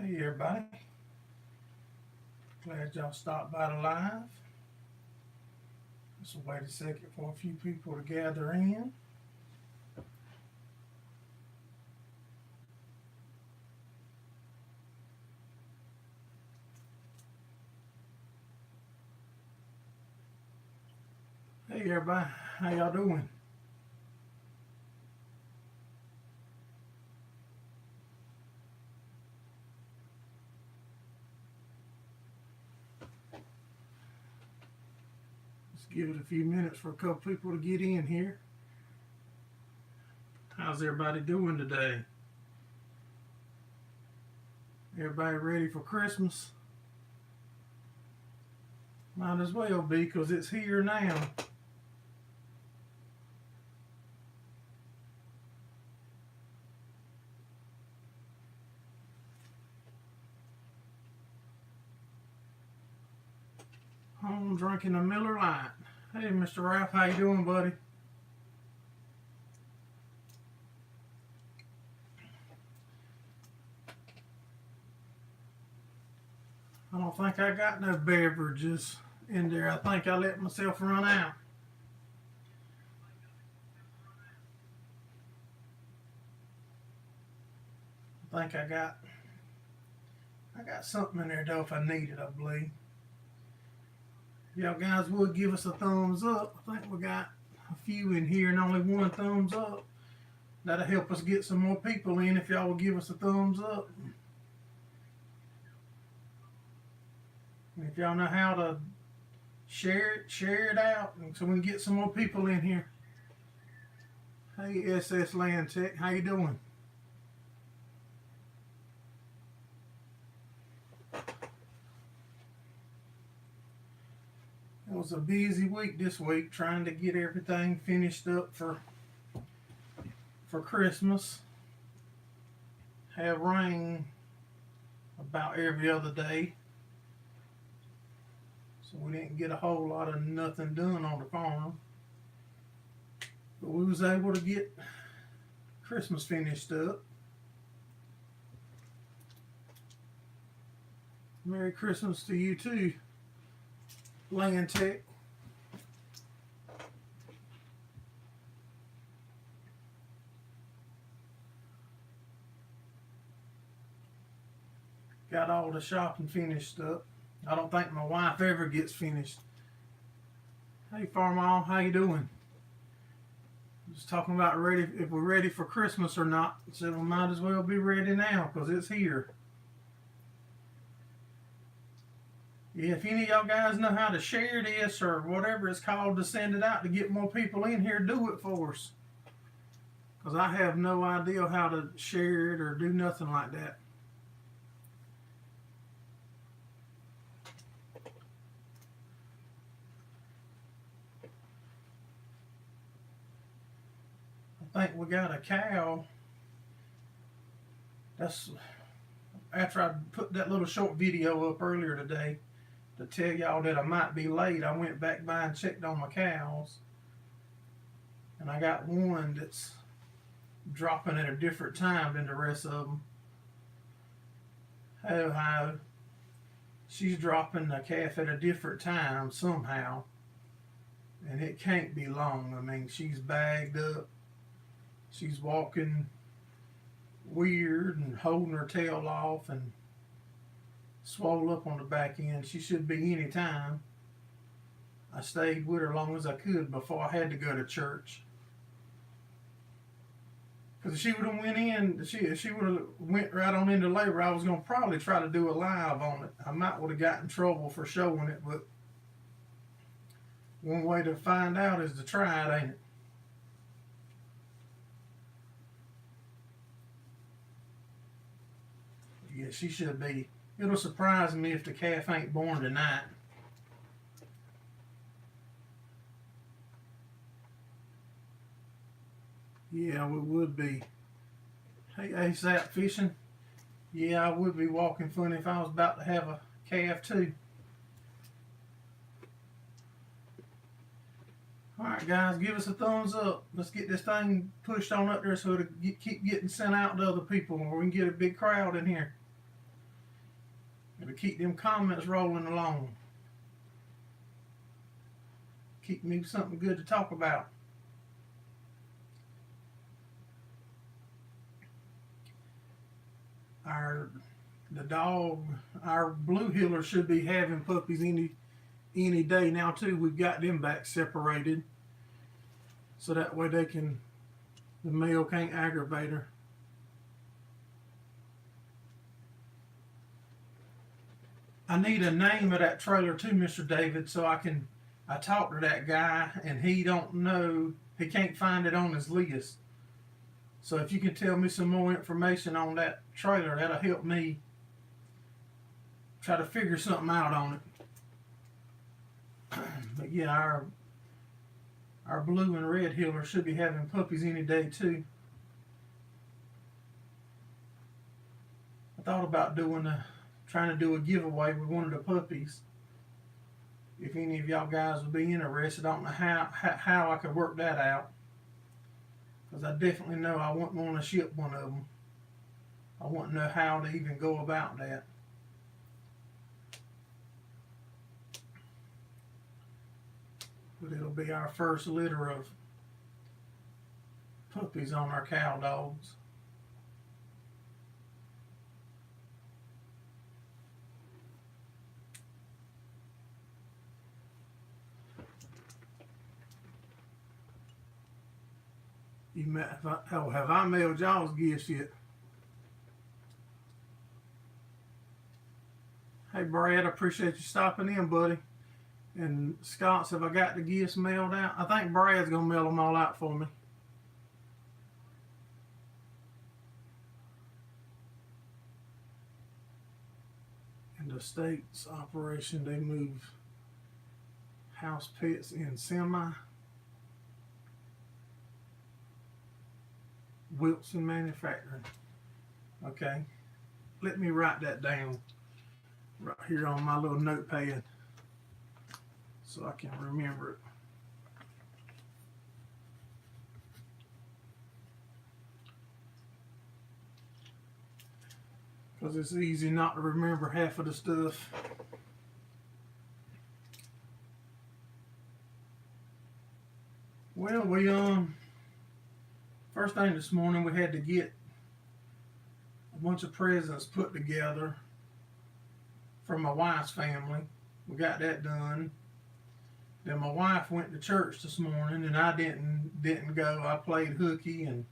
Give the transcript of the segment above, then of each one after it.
Hey everybody, glad y'all stopped by the live. Just wait a second for a few people to gather in. Hey everybody, how y'all doing? Let's give it a few minutes for a couple people to get in here. How's everybody doing today? Everybody ready for Christmas? Might as well be, because it's here now. Home drinking a Miller Lite. Hey Mr. Ralph, how you doing, buddy? I don't think I got no beverages in there. I think I let myself run out. I think I got something in there though if I need it, I believe. Y'all guys would give us a thumbs up. I think we got a few in here and only one thumbs up. That'll help us get some more people in if y'all will give us a thumbs up. And if y'all know how to share it out so we can get some more people in here. Hey SS Land Tech, how you doing? It was a busy week this week trying to get everything finished up for Christmas. Have rain about every other day. So we didn't get a whole lot of nothing done on the farm. But we was able to get Christmas finished up. Merry Christmas to you too, Land Tech. Got all the shopping finished up. I don't think my wife ever gets finished. Hey Farmall, how you doing? Just talking about if we're ready for Christmas or not. So we might as well be ready now because it's here. Yeah, if any of y'all guys know how to share this or whatever it's called to send it out to get more people in here, do it for us. Because I have no idea how to share it or do nothing like that. I think we got a cow. That's after I put that little short video up earlier today to tell y'all that I might be late. I went back by and checked on my cows, and I got one that's dropping at a different time than the rest of them. How she's dropping the calf at a different time somehow, and it can't be long. I mean, she's bagged up. She's walking weird and holding her tail off and swole up on the back end. She should be any time. I stayed with her as long as I could before I had to go to church. Because if she would have went in, if she would have went right on into labor, I was going to probably try to do a live on it. I might would have got in trouble for showing it, but one way to find out is to try it, ain't it? Yeah, she should be. It'll surprise me if the calf ain't born tonight. Yeah, we would be. Hey, ASAP fishing. Yeah, I would be walking funny if I was about to have a calf too. Alright guys, give us a thumbs up. Let's get this thing pushed on up there so it'll keep getting sent out to other people, or we can get a big crowd in here. It'll keep them comments rolling along. Keep me something good to talk about. The dog, our blue heeler should be having puppies any day now too. We've got them back separated, so that way the male can't aggravate her. I need a name of that trailer too, Mr. David, so I talked to that guy and he don't know, he can't find it on his list. So if you can tell me some more information on that trailer, that'll help me try to figure something out on it. But yeah, our blue and red heeler should be having puppies any day too. I thought about trying to do a giveaway with one of the puppies. If any of y'all guys would be interested, I don't know how I could work that out. Because I definitely know I wouldn't want to ship one of them. I wouldn't know how to even go about that. But it'll be our first litter of puppies on our cow dogs. Have I mailed y'all's gifts yet? Hey Brad, I appreciate you stopping in, buddy. And Scott's, have I got the gifts mailed out? I think Brad's gonna mail them all out for me. In the state's operation, they move house pets in semi. Wilson Manufacturing. Okay, let me write that down right here on my little notepad so I can remember it. Because it's easy not to remember half of the stuff. Well, we first thing this morning, we had to get a bunch of presents put together from my wife's family. We got that done. Then my wife went to church this morning, and I didn't go. I played hooky and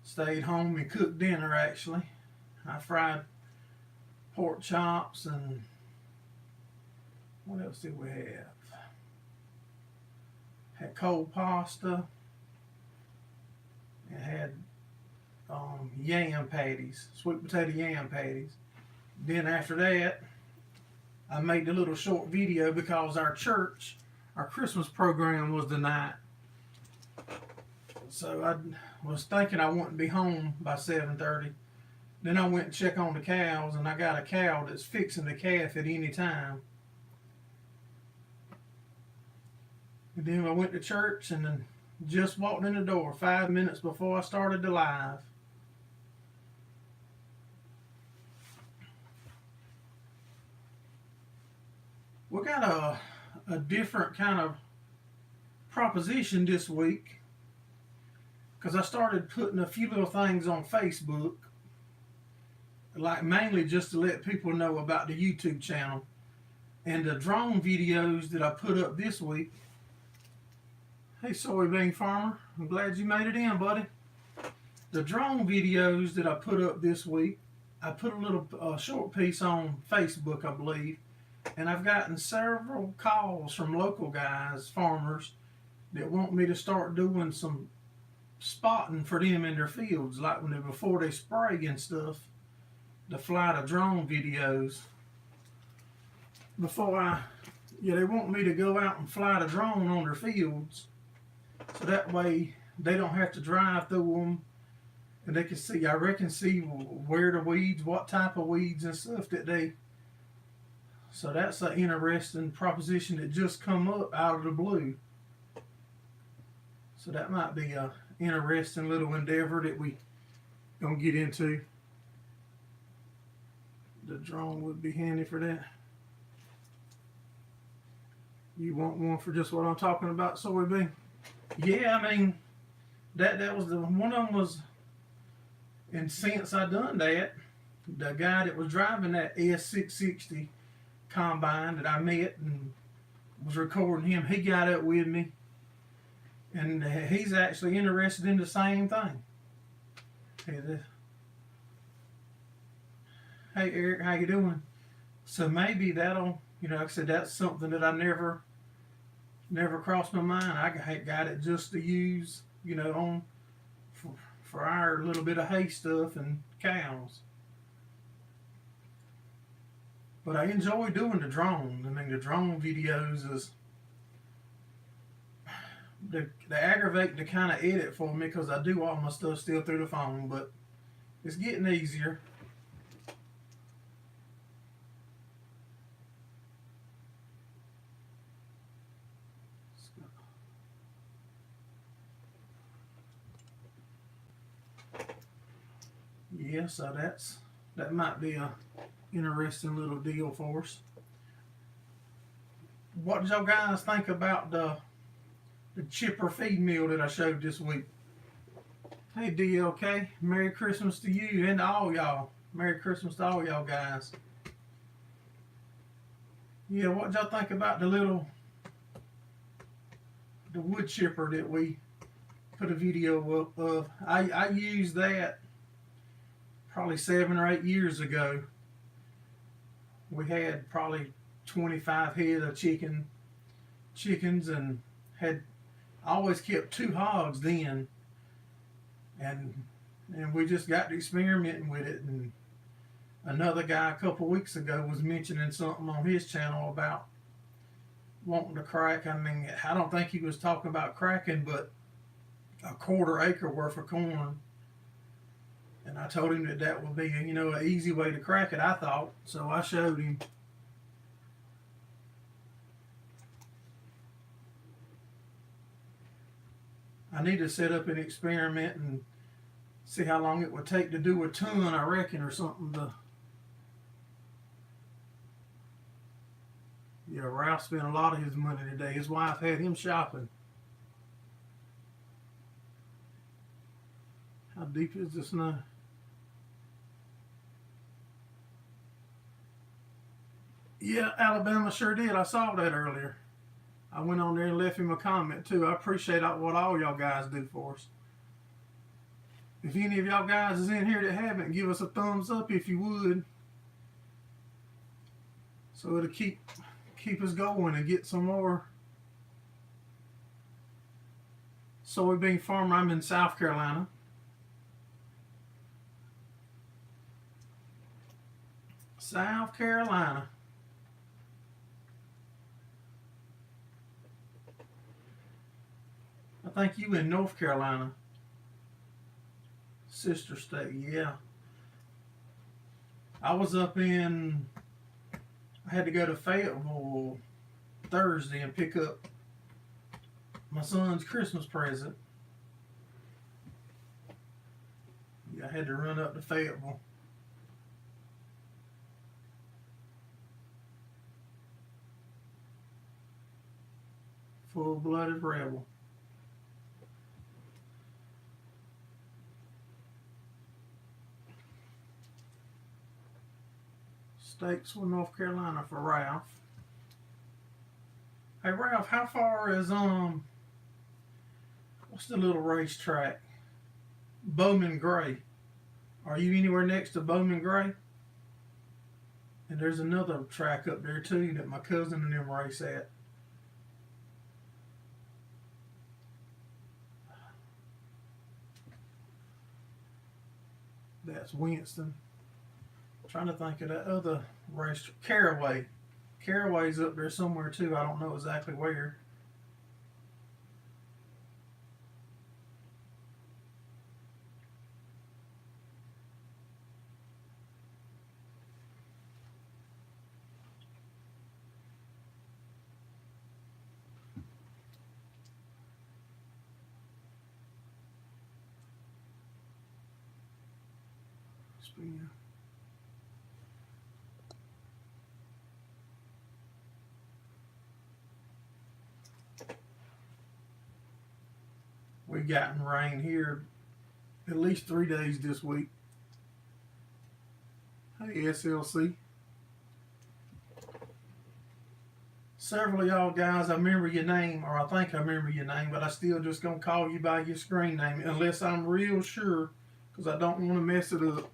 stayed home and cooked dinner. Actually, I fried pork chops and what else did we have? Had cold pasta. It had yam patties, sweet potato yam patties. Then after that, I made the little short video because our church, our Christmas program was tonight. So I was thinking I wouldn't be home by 7:30. Then I went and checked on the cows, and I got a cow that's fixing the calf at any time. And then I went to church and then just walked in the door 5 minutes before I started the live. We got a different kind of proposition this week because I started putting a few little things on Facebook, like mainly just to let people know about the YouTube channel and the drone videos that I put up this week. Hey, soybean farmer, I'm glad you made it in, buddy. The drone videos that I put up this week, I put a little short piece on Facebook, I believe, and I've gotten several calls from local guys, farmers, that want me to start doing some spotting for them in their fields, like before they spray and stuff, to fly the drone videos. They want me to go out and fly the drone on their fields. So that way they don't have to drive through them, and they can see, see where the weeds, what type of weeds and stuff that they. So that's an interesting proposition that just come up out of the blue. So that might be a interesting little endeavor that we gonna get into. The drone would be handy for that. You want one for just what I'm talking about, soybean? Yeah, I mean, that was the one of them was, and since I done that, the guy that was driving that S660 combine that I met and was recording him, he got up with me, and he's actually interested in the same thing. Hey Eric, how you doing? So maybe that'll, like I said, that's something that I never crossed my mind. I got it just to use, on for our little bit of hay stuff and cows. But I enjoy doing the drone. I mean, the drone videos is they aggravate to kind of edit for me because I do all my stuff still through the phone, but it's getting easier. Yeah, so that might be a interesting little deal for us. What did y'all guys think about the chipper feed meal that I showed this week? Hey DLK, Merry Christmas to you and to all y'all. Merry Christmas to all y'all guys. Yeah, what y'all think about the wood chipper that we put a video up of? I used that probably 7 or 8 years ago. We had probably 25 head of chickens, and I always kept 2 hogs then, and we just got to experimenting with it. And another guy a couple weeks ago was mentioning something on his channel about wanting to crack. I mean, I don't think he was talking about cracking, but a 1/4 acre worth of corn. And I told him that would be, an easy way to crack it, I thought. So I showed him. I need to set up an experiment and see how long it would take to do a ton, I reckon, or something. Yeah, Ralph spent a lot of his money today. His wife had him shopping. How deep is the snow? Yeah, Alabama sure did. I saw that earlier. I went on there and left him a comment too. I appreciate what all y'all guys do for us. If any of y'all guys is in here that haven't, give us a thumbs up if you would. So it'll keep us going and get some more. Soybean farmer. I'm in South Carolina. South Carolina. I think you in North Carolina. Sister state, yeah. I was up in, I had to go to Fayetteville Thursday and pick up my son's Christmas present. Yeah, I had to run up to Fayetteville. Full-blooded rebel. Statesville, North Carolina for Ralph. Hey Ralph, how far is what's the little racetrack? Bowman Gray. Are you anywhere next to Bowman Gray? And there's another track up there too that my cousin and them race at. That's Winston. I'm trying to think of that other race. Caraway. Caraway's up there somewhere too. I don't know exactly where. We gotten rain here at least 3 days this week. Hey, SLC. Several of y'all guys, I remember your name, or I think I remember your name, but I still just gonna call you by your screen name unless I'm real sure, because I don't want to mess it up.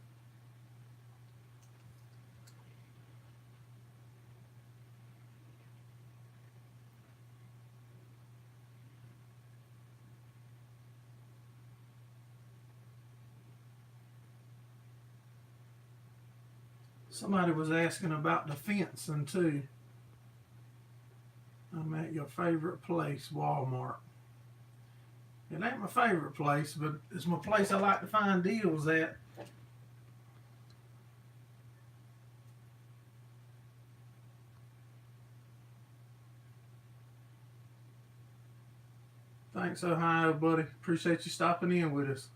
Somebody was asking about the fencing too. I'm at your favorite place, Walmart. It ain't my favorite place, but it's my place I like to find deals at. Thanks, Ohio, buddy. Appreciate you stopping in with us.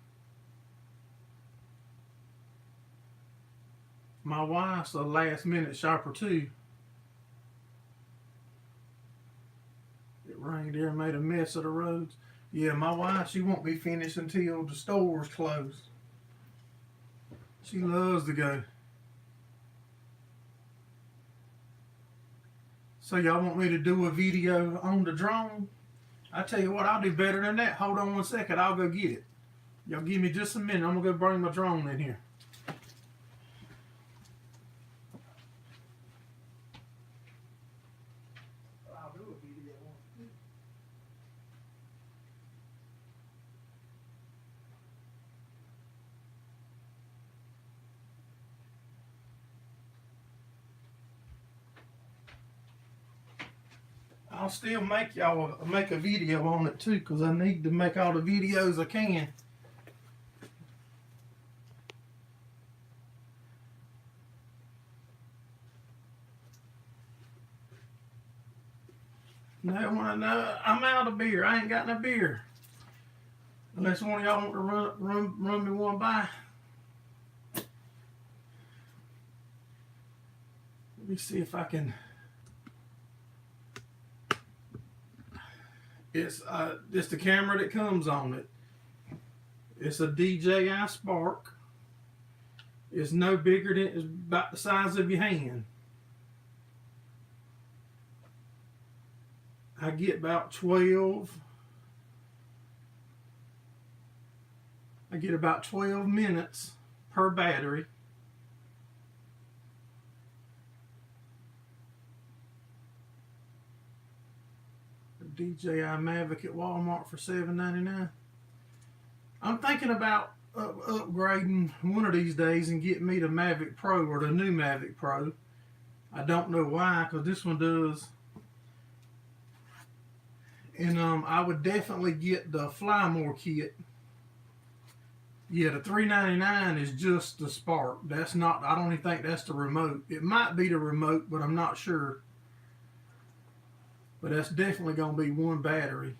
My wife's a last minute shopper too. It rained there and made a mess of the roads. Yeah, my wife, she won't be finished until the store's closed. She loves to go. So y'all want me to do a video on the drone? I tell you what, I'll do better than that. Hold on 1 second, I'll go get it. Y'all give me just a minute, I'm gonna go bring my drone in here. I'll do a video on it. I'll still make a video on it too, because I need to make all the videos I can. No, I'm out of beer. I ain't got no beer. Unless one of y'all want to run me one by. Let me see if I can. It's the camera that comes on it. It's a DJI Spark. It's no bigger than, it's about the size of your hand. I get about 12 minutes per battery. DJI Mavic at Walmart for $7.99. I'm thinking about upgrading one of these days and getting me the Mavic Pro, or the new Mavic Pro. I don't know why, because this one does. And I would definitely get the Fly More kit. Yeah, the $3.99 is just the Spark. That's not, I don't even think that's the remote. It might be the remote, but I'm not sure. But that's definitely going to be one battery.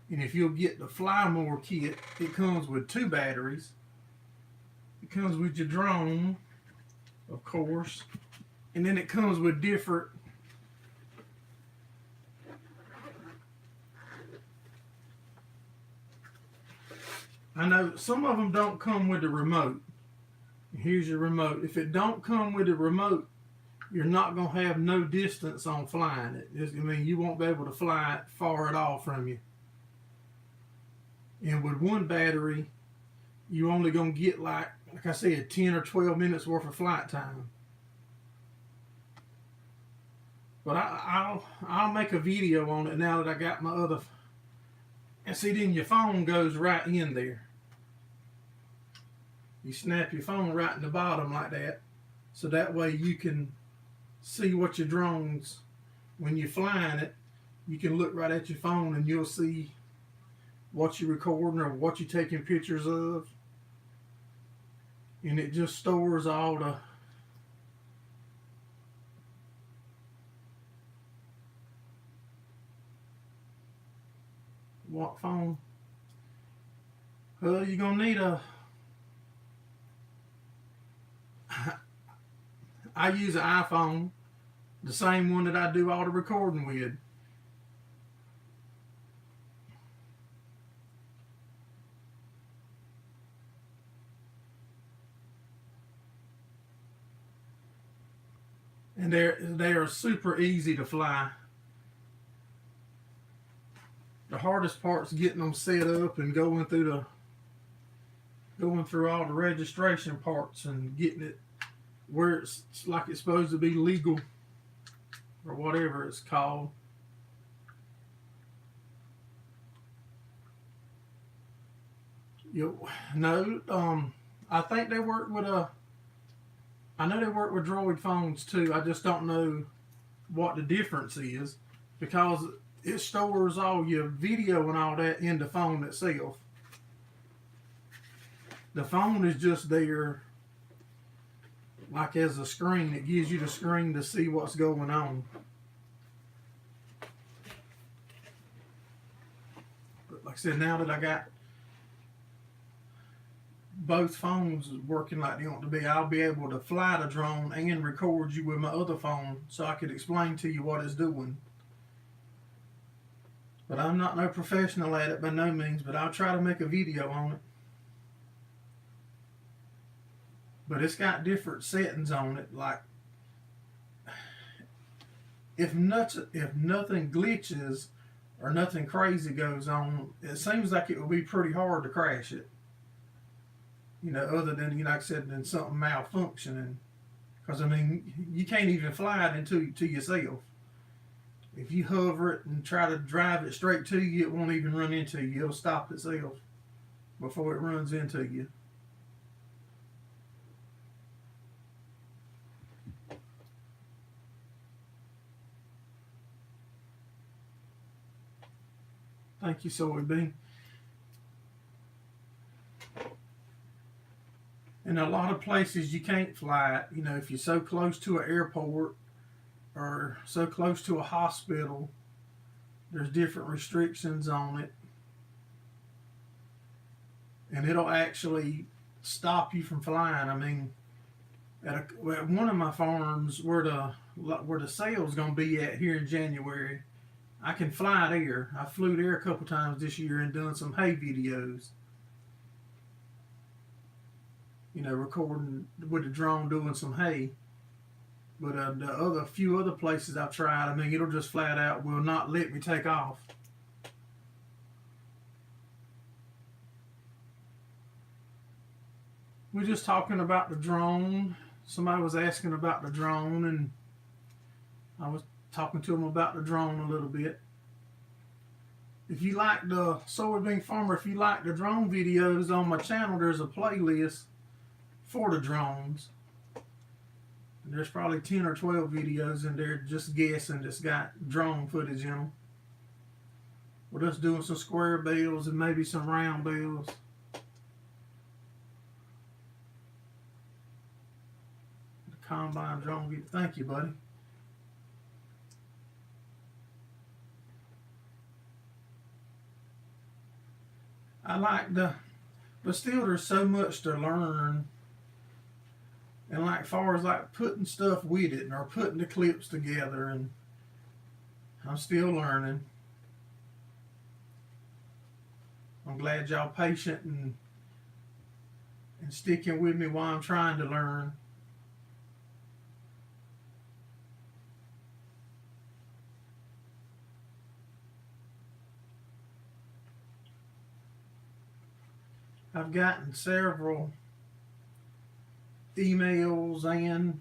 And if you'll get the Fly More kit, it comes with 2 batteries. It comes with your drone, of course. And then it comes with different I know some of them don't come with the remote. Here's your remote. If it don't come with the remote, you're not going to have no distance on flying it. I mean, you won't be able to fly it far at all from you. And with one battery, you're only going to get like I said, 10 or 12 minutes worth of flight time. But I'll make a video on it now that I got my other. And see, then your phone goes right in there. You snap your phone right in the bottom like that. So that way you can see what your drone's, when you're flying it, you can look right at your phone and you'll see what you're recording or what you're taking pictures of. And it just stores all the what phone? Well, you're gonna need a. I use an iPhone, the same one that I do all the recording with. and they are super easy to fly. The hardest part's getting them set up and going through all the registration parts and getting it where it's like it's supposed to be legal or whatever it's called. No, I think they work with I know they work with Droid phones too. I just don't know what the difference is because it stores all your video and all that in the phone itself. The phone is just there like as a screen. It gives you the screen to see what's going on. But like I said, now that I got both phones working like they ought to be, I'll be able to fly the drone and record you with my other phone so I could explain to you what it's doing. But I'm not no professional at it by no means, but I'll try to make a video on it. But it's got different settings on it, like if nothing glitches or nothing crazy goes on, it seems like it would be pretty hard to crash it. You know, other than, like I said, than something malfunctioning. Because, I mean, you can't even fly it to yourself. If you hover it and try to drive it straight to you, it won't even run into you. It'll stop itself before it runs into you. Thank you, Soybean. In a lot of places you can't fly it. You know, if you're so close to an airport or so close to a hospital, there's different restrictions on it. And it'll actually stop you from flying. I mean, at one of my farms where the sale's going to be at here in January, I can fly there. I flew there a couple times this year and done some hay videos. You know, recording with the drone doing some hay. But the few other places I've tried, I mean, it'll just flat out will not let me take off. We're just talking about the drone. Somebody was asking about the drone, and I was talking to them about the drone a little bit. If you like the Soybean Farmer, if you like the drone videos on my channel, there's a playlist for the drones. And there's probably 10 or 12 videos in there just guessing that's got drone footage in them. We're just doing some square bills and maybe some round bills. The combine drone video. Thank you, buddy. I like but still there's so much to learn. And like far as like putting stuff with it or putting the clips together, and I'm still learning. I'm glad y'all patient and sticking with me while I'm trying to learn. I've gotten several emails and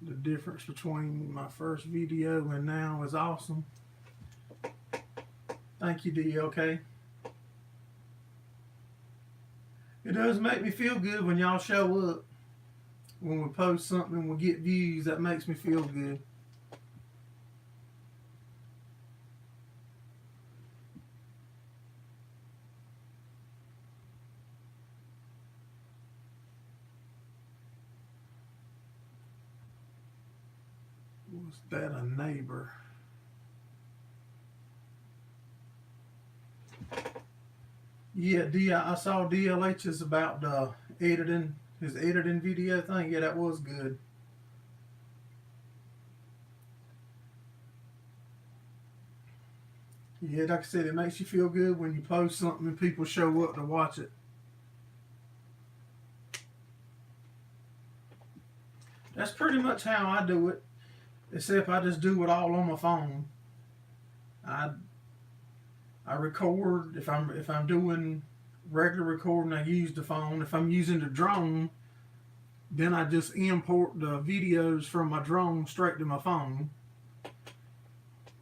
the difference between my first video and now is awesome. Thank you, DLK. It does make me feel good when y'all show up. When we post something and we get views, that makes me feel good. Was that a neighbor? Yeah, I saw DLH's about editing, his editing video thing. Yeah, that was good. Yeah, like I said, it makes you feel good when you post something and people show up to watch it. pretty much how I do it, except I just do it all on my phone. I record if I'm doing regular recording. I use the phone. If I'm using the drone, then I just import the videos from my drone straight to my phone,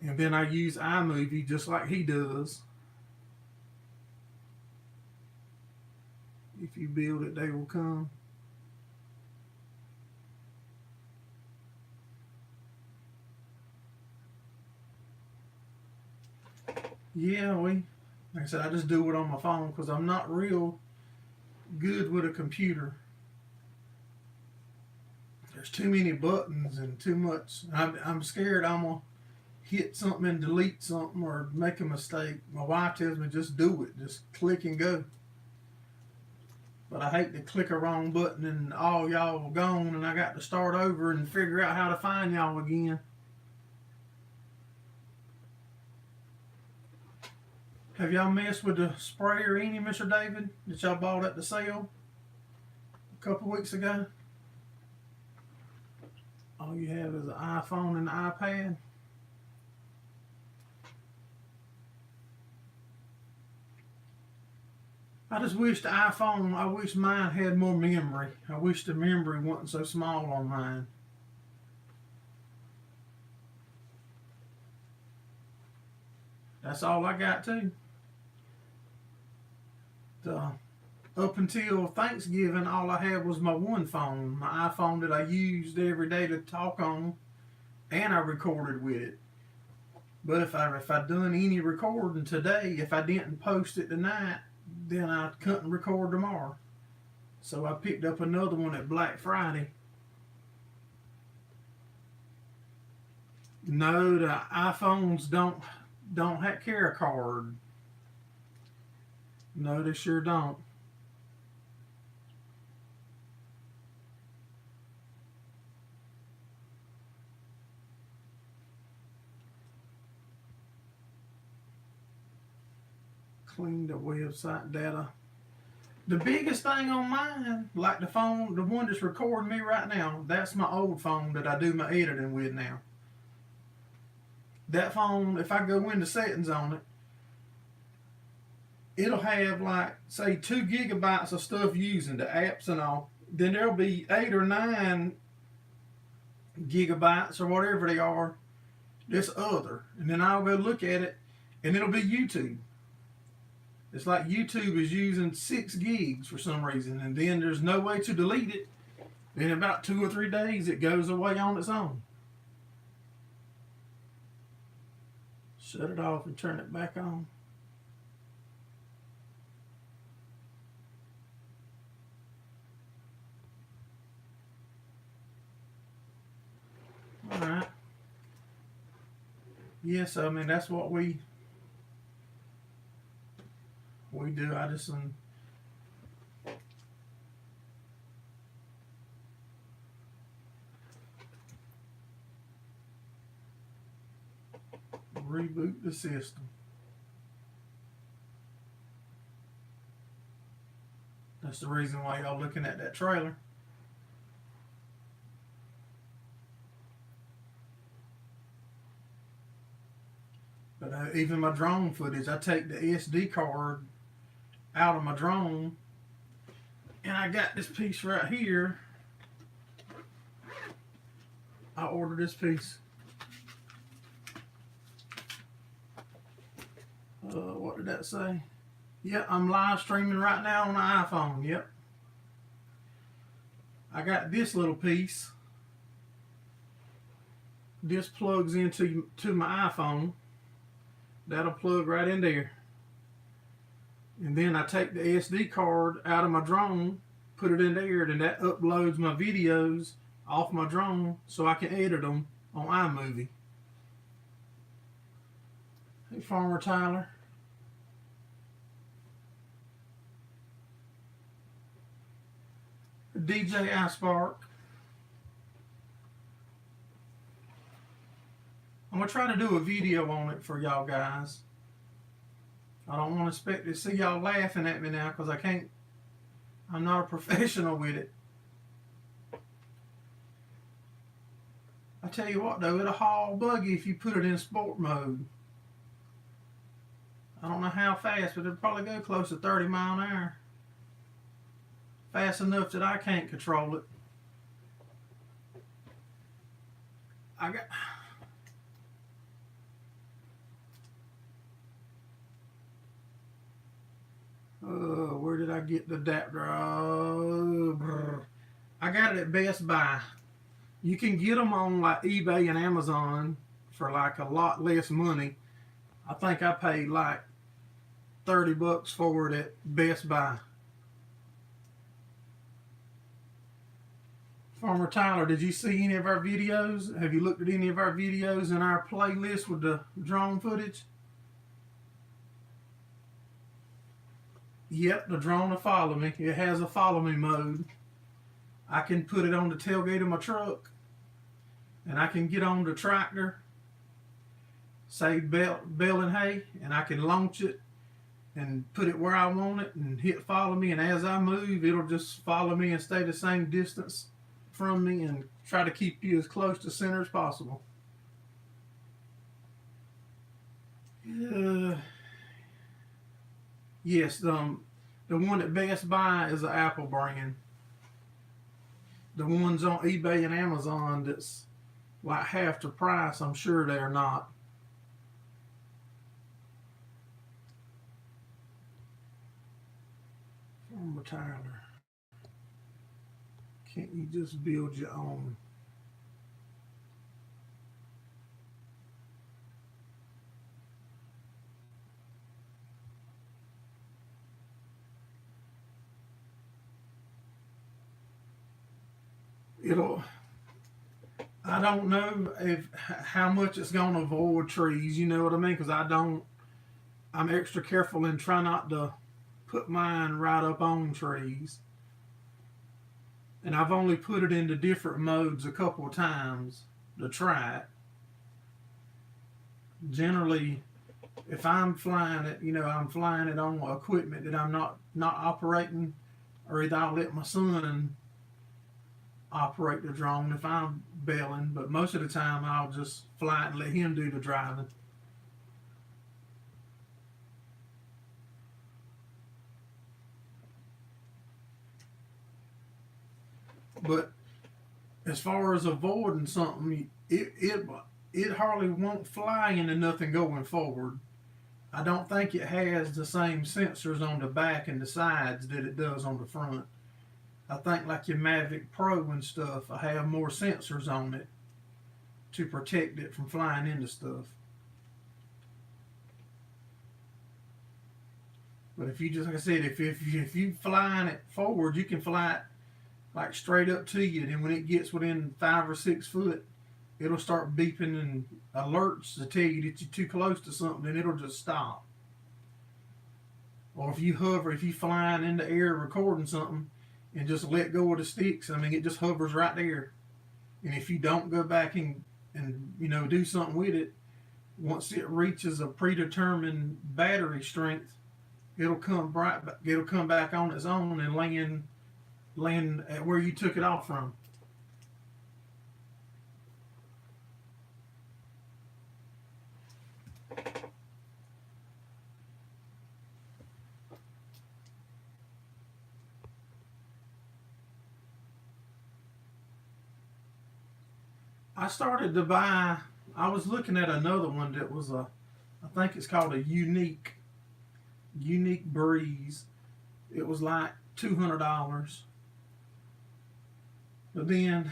and then I use iMovie just like he does. If you build it, they will come. Yeah, like I said, I just do it on my phone because I'm not real good with a computer. There's too many buttons and too much. I'm scared I'm going to hit something and delete something or make a mistake. My wife tells me just do it. Just click and go. But I hate to click a wrong button and all y'all gone and I got to start over and figure out how to find y'all again. Have y'all messed with the sprayer any, Mr. David, that y'all bought at the sale a couple weeks ago? All you have is an iPhone and an iPad. I just wish the iPhone, I wish mine had more memory. I wish the memory wasn't so small on mine. That's all I got too. Up until Thanksgiving, all I had was my one phone, my iPhone that I used every day to talk on, and I recorded with it. But if I done any recording today, if I didn't post it tonight, then I couldn't record tomorrow. So I picked up another one at Black Friday. No, the iPhones don't carry a card. No, they sure don't. Clean the website data. The biggest thing on mine, like the phone, the one that's recording me right now, that's my old phone that I do my editing with now. That phone, if I go into settings on it, it'll have like, say, 2 gigabytes of stuff using the apps and all. Then there'll be 8 or 9 gigabytes or whatever they are, this other. And then I'll go look at it, and it'll be YouTube. It's like YouTube is using 6 gigs for some reason, and then there's no way to delete it. In about 2 or 3 days, it goes away on its own. Shut it off and turn it back on. All right. Yes, I mean, that's what we do. I just reboot the system. That's the reason why y'all looking at that trailer. But even my drone footage, I take the SD card out of my drone, and I got this piece right here. I ordered this piece. What did that say? Yeah, I'm live streaming right now on the iPhone. Yep. I got this little piece. This plugs into my iPhone. That'll plug right in there. And then I take the SD card out of my drone, put it in there, and that uploads my videos off my drone so I can edit them on iMovie. Hey, Farmer Tyler. DJ iSpark. I'm going to try to do a video on it for y'all guys. I don't want to expect to see y'all laughing at me now because I'm not a professional with it. I tell you what though, it'll haul buggy if you put it in sport mode. I don't know how fast, but it'll probably go close to 30 mile an hour. Fast enough that I can't control it. I got... where did I get the adapter? I got it at Best Buy. You can get them on like eBay and Amazon for like a lot less money. I think I paid like 30 bucks for it at Best Buy. Farmer Tyler, did you see any of our videos? Have you looked at any of our videos in our playlist with the drone footage? Yep, the drone will follow me. It has a follow me mode. I can put it on the tailgate of my truck, and I can get on the tractor, say bale and hay, and I can launch it and put it where I want it and hit follow me, and as I move, it'll just follow me and stay the same distance from me and try to keep you as close to center as possible. Yes, the one at Best Buy is an Apple brand. The ones on eBay and Amazon that's like half the price, I'm sure they're not. Farmer Tyler, can't you just build your own? I don't know how much it's going to avoid trees, you know what I mean? Because I'm extra careful and try not to put mine right up on trees. And I've only put it into different modes a couple of times to try it. Generally, if I'm flying it, I'm flying it on equipment that I'm not operating, or either I'll let my son operate the drone if I'm bailing, but most of the time I'll just fly it and let him do the driving. But as far as avoiding something, it hardly won't fly into nothing going forward. I don't think it has the same sensors on the back and the sides that it does on the front. I think like your Mavic Pro and stuff, I have more sensors on it to protect it from flying into stuff. But if you just, like I said, if you flying it forward, you can fly it like straight up to you. And when it gets within 5 or 6 foot, it'll start beeping and alerts to tell you that you're too close to something, and it'll just stop. Or if you hover, if you flying in the air recording something, and just let go of the sticks, I mean, it just hovers right there. And if you don't go back and do something with it, once it reaches a predetermined battery strength, it'll come back on its own and land at where you took it off from. I was looking at another one that was I think it's called a unique breeze. It was like $200. But then,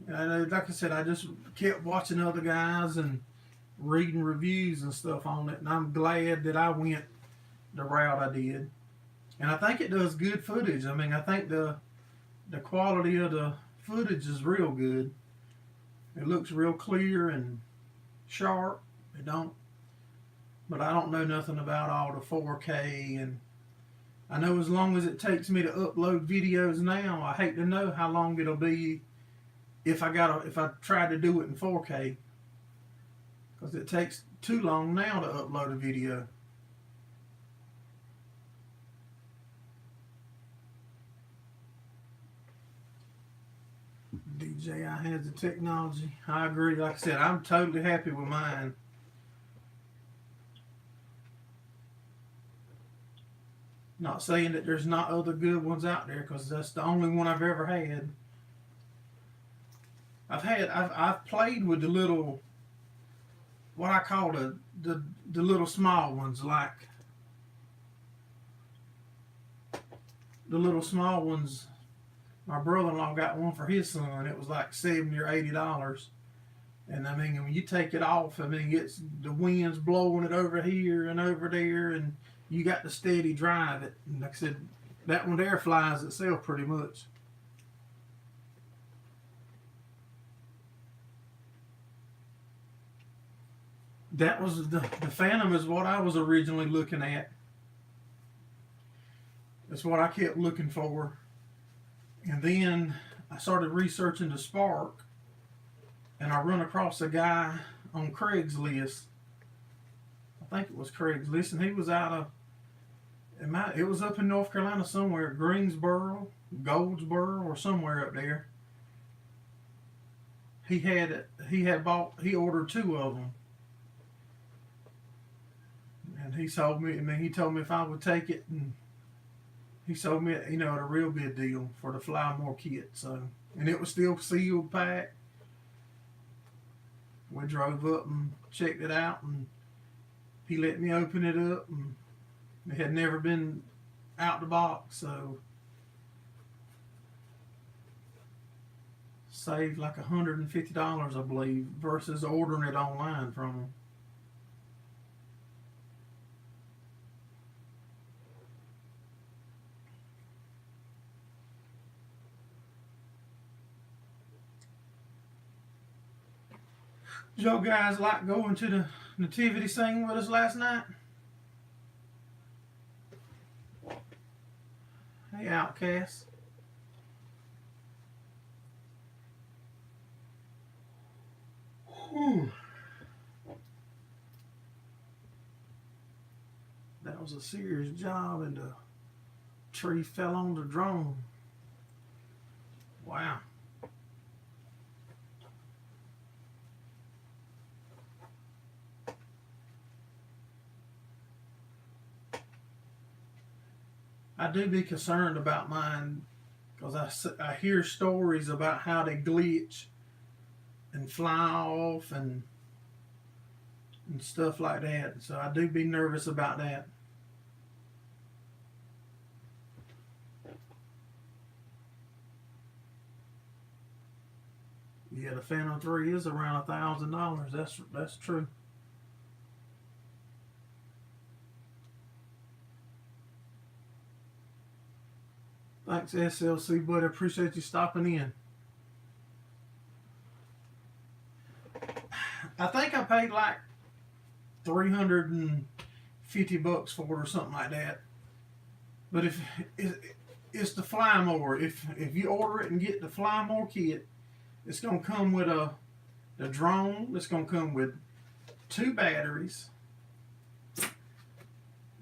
like I said, I just kept watching other guys and reading reviews and stuff on it, and I'm glad that I went the route I did. And I think it does good footage. I mean, I think the quality of the footage is real good. It looks real clear and sharp. But I don't know nothing about all the 4K, and I know as long as it takes me to upload videos now, I hate to know how long it'll be if I try to do it in 4K, because it takes too long now to upload a video. DJI has the technology. I agree. Like I said, I'm totally happy with mine. Not saying that there's not other good ones out there, because that's the only one I've ever had. I've played with the little, what I call the little small ones, like the little small ones. My brother-in-law got one for his son. It was like $70 or $80. And I mean, when you take it off, I mean, it's the wind's blowing it over here and over there, and you got to steady drive it. And like I said, that one there flies itself pretty much. That was the Phantom is what I was originally looking at. That's what I kept looking for. And then I started researching the Spark, and I run across a guy on Craigslist. I think it was Craigslist, and he was out of, it was up in North Carolina somewhere, Greensboro, Goldsboro, or somewhere up there. He ordered 2 of them. And he told me if I would take it, and he sold me, at a real good deal for the Fly More kit. So, and it was still sealed packed. We drove up and checked it out, and he let me open it up, and it had never been out the box, so saved like $150, I believe, versus ordering it online from him. Did y'all guys like going to the nativity scene with us last night? Hey, Outcast. Whew. That was a serious job, and the tree fell on the drone. Wow. I do be concerned about mine, because I hear stories about how they glitch and fly off and stuff like that. So I do be nervous about that. Yeah, the Phantom 3 is around $1,000. That's true. Thanks, SLC buddy. Appreciate you stopping in. I think I paid like $350 for it or something like that. But if it's the Fly More, if you order it and get the Fly More kit, it's gonna come with the drone. It's gonna come with 2 batteries.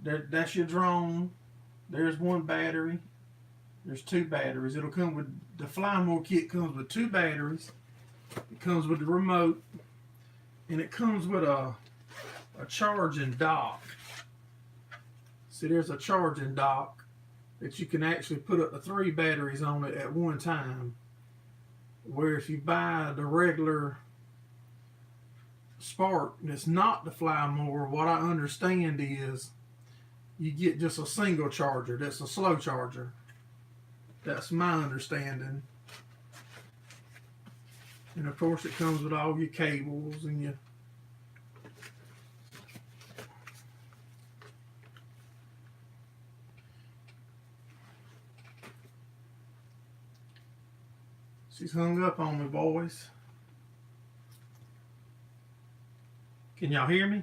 That's your drone. There's 1 battery. There's 2 batteries. It'll come with the Fly More kit. Comes with 2 batteries. It comes with the remote, and it comes with a charging dock. See, there's a charging dock that you can actually put up to 3 batteries on it at one time. Where if you buy the regular Spark, and it's not the Fly More, what I understand is you get just a single charger. That's a slow charger. That's my understanding. And of course it comes with all your cables and your She's hung up on me, boys. Can y'all hear me?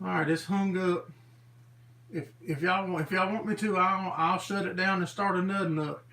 All right, it's hung up. If y'all want me to, I'll shut it down and start another up.